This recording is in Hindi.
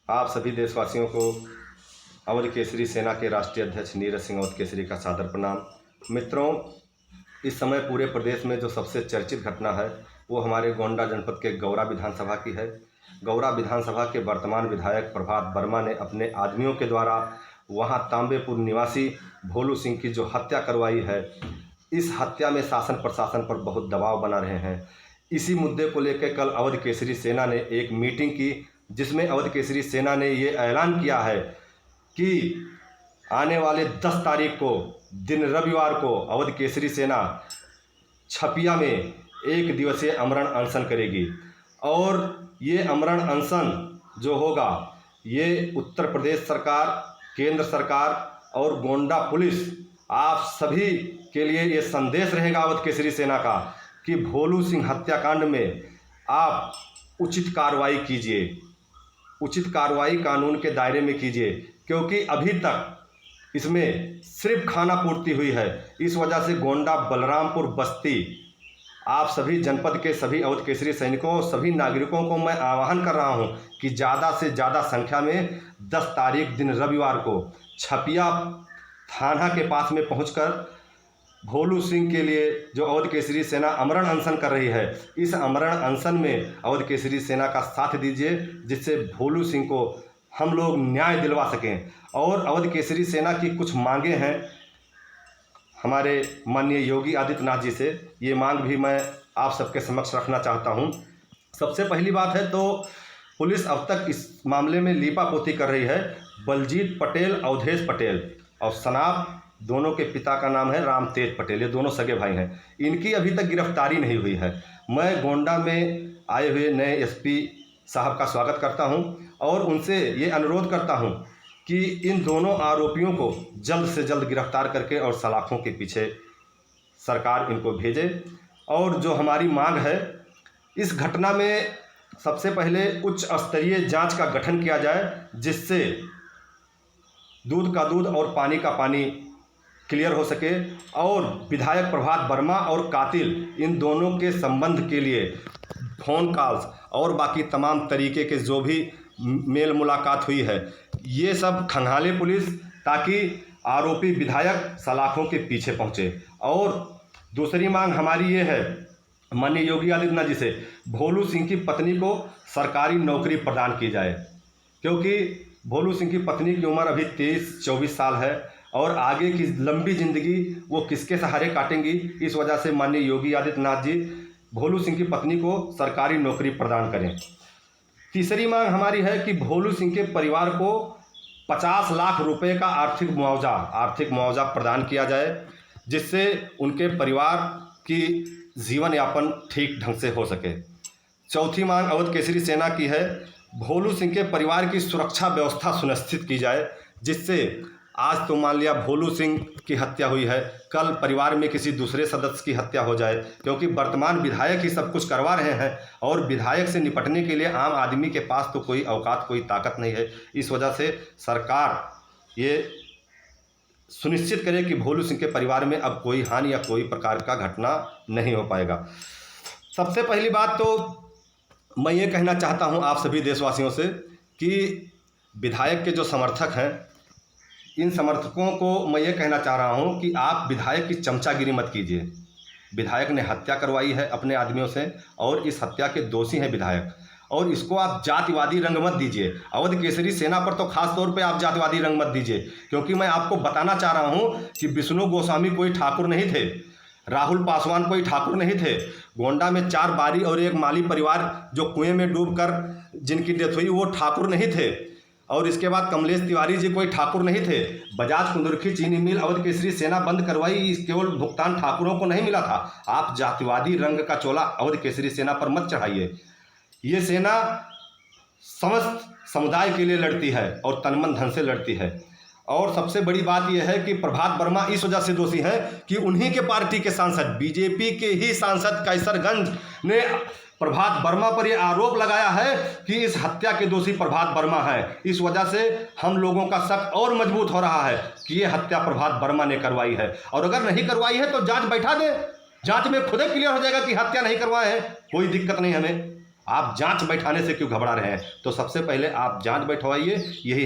आप सभी देशवासियों को अवध केसरी सेना के राष्ट्रीय अध्यक्ष नीरज सिंह अवध केसरी का सादर प्रणाम। मित्रों, इस समय पूरे प्रदेश में जो सबसे चर्चित घटना है वो हमारे गोंडा जनपद के गौरा विधानसभा की है। गौरा विधानसभा के वर्तमान विधायक प्रभात वर्मा ने अपने आदमियों के द्वारा वहां तांबेपुर निवासी भोलू सिंह की जो हत्या करवाई है, इस हत्या में शासन प्रशासन पर बहुत दबाव बना रहे हैं। इसी मुद्दे को लेकर कल अवध केसरी सेना ने एक मीटिंग की, जिसमें अवध केसरी सेना ने ये ऐलान किया है कि आने वाले 10 तारीख को दिन रविवार को अवध केसरी सेना छपिया में 1 दिवसीय आमरण अनशन करेगी। और ये आमरण अनशन जो होगा, ये उत्तर प्रदेश सरकार, केंद्र सरकार और गोंडा पुलिस, आप सभी के लिए ये संदेश रहेगा अवध केसरी सेना का कि भोलू सिंह हत्याकांड में आप उचित कार्रवाई कीजिए, उचित कार्रवाई कानून के दायरे में कीजिए, क्योंकि अभी तक इसमें सिर्फ खाना पूर्ति हुई है। इस वजह से गोंडा, बलरामपुर, बस्ती, आप सभी जनपद के सभी अवध केसरी सैनिकों, सभी नागरिकों को मैं आह्वान कर रहा हूं कि ज़्यादा से ज़्यादा संख्या में 10 तारीख दिन रविवार को छपिया थाना के पास में पहुंचकर भोलू सिंह के लिए जो अवध केसरी सेना आमरण अनशन कर रही है, इस आमरण अनशन में अवध केसरी सेना का साथ दीजिए, जिससे भोलू सिंह को हम लोग न्याय दिलवा सकें। और अवध केसरी सेना की कुछ मांगे हैं हमारे माननीय योगी आदित्यनाथ जी से, ये मांग भी मैं आप सबके समक्ष रखना चाहता हूं। सबसे पहली बात है तो पुलिस अब तक इस मामले में लीपापोती कर रही है। बलजीत पटेल, अवधेश पटेल और सनाब, दोनों के पिता का नाम है राम तेज पटेल, ये दोनों सगे भाई हैं। इनकी अभी तक गिरफ्तारी नहीं हुई है। मैं गोंडा में आए हुए नए एसपी साहब का स्वागत करता हूं और उनसे ये अनुरोध करता हूं कि इन दोनों आरोपियों को जल्द से जल्द गिरफ्तार करके और सलाखों के पीछे सरकार इनको भेजे। और जो हमारी मांग है, इस घटना में सबसे पहले उच्च स्तरीय जांच का गठन किया जाए, जिससे दूध का दूध और पानी का पानी क्लियर हो सके और विधायक प्रभात वर्मा और कातिल, इन दोनों के संबंध के लिए फ़ोन कॉल्स और बाकी तमाम तरीके के जो भी मेल मुलाकात हुई है, ये सब खंगाले पुलिस, ताकि आरोपी विधायक सलाखों के पीछे पहुंचे। और दूसरी मांग हमारी ये है माननीय योगी आदित्यनाथ जी से, भोलू सिंह की पत्नी को सरकारी नौकरी प्रदान की जाए, क्योंकि भोलू सिंह की पत्नी की उम्र अभी 23-24 साल है और आगे की लंबी ज़िंदगी वो किसके सहारे काटेंगी। इस वजह से माननीय योगी आदित्यनाथ जी भोलू सिंह की पत्नी को सरकारी नौकरी प्रदान करें। तीसरी मांग हमारी है कि भोलू सिंह के परिवार को 50 लाख रुपए का आर्थिक मुआवजा प्रदान किया जाए, जिससे उनके परिवार की जीवन यापन ठीक ढंग से हो सके। चौथी मांग अवध केसरी सेना की है, भोलू सिंह के परिवार की सुरक्षा व्यवस्था सुनिश्चित की जाए, जिससे आज तो मान लिया भोलू सिंह की हत्या हुई है, कल परिवार में किसी दूसरे सदस्य की हत्या हो जाए, क्योंकि वर्तमान विधायक ही सब कुछ करवा रहे हैं और विधायक से निपटने के लिए आम आदमी के पास तो कोई औकात, कोई ताकत नहीं है। इस वजह से सरकार ये सुनिश्चित करे कि भोलू सिंह के परिवार में अब कोई हानि या कोई प्रकार का घटना नहीं हो पाएगा। सबसे पहली बात तो मैं ये कहना चाहता हूँ आप सभी देशवासियों से कि विधायक के जो समर्थक हैं, इन समर्थकों को मैं ये कहना चाह रहा हूँ कि आप विधायक की चमचागिरी मत कीजिए। विधायक ने हत्या करवाई है अपने आदमियों से और इस हत्या के दोषी हैं विधायक, और इसको आप जातिवादी रंग मत दीजिए। अवध केसरी सेना पर तो खास तौर पे आप जातिवादी रंग मत दीजिए, क्योंकि मैं आपको बताना चाह रहा हूँ कि विष्णु गोस्वामी कोई ठाकुर नहीं थे, राहुल पासवान कोई ठाकुर नहीं थे। गोंडा में 4 बारी और 1 माली परिवार जो कुएं में डूबकर जिनकी डेथ हुई, वो ठाकुर नहीं थे। और इसके बाद कमलेश तिवारी जी कोई ठाकुर नहीं थे। बजाज कुंदुरखी चीनी मिल अवध केसरी सेना बंद करवाई, केवल भुगतान ठाकुरों को नहीं मिला था। आप जातिवादी रंग का चोला अवध केसरी सेना पर मत चढ़ाइए। ये सेना समस्त समुदाय के लिए लड़ती है और तनमन धन से लड़ती है। और सबसे बड़ी बात यह है कि प्रभात वर्मा इस वजह से दोषी हैं कि उन्हीं के पार्टी के सांसद, बीजेपी के ही सांसद कैसरगंज ने प्रभात वर्मा पर यह आरोप लगाया है कि इस हत्या के दोषी प्रभात वर्मा है। इस वजह से हम लोगों का शक और मजबूत हो रहा है कि यह हत्या प्रभात वर्मा ने करवाई है। और अगर नहीं करवाई है तो जांच बैठा दे, जांच में खुद ही क्लियर हो जाएगा कि हत्या नहीं करवाए हैं, कोई दिक्कत नहीं हमें। आप जांच बैठाने से क्यों घबरा रहे हैं? तो सबसे पहले आप जांच बैठवाइए, यही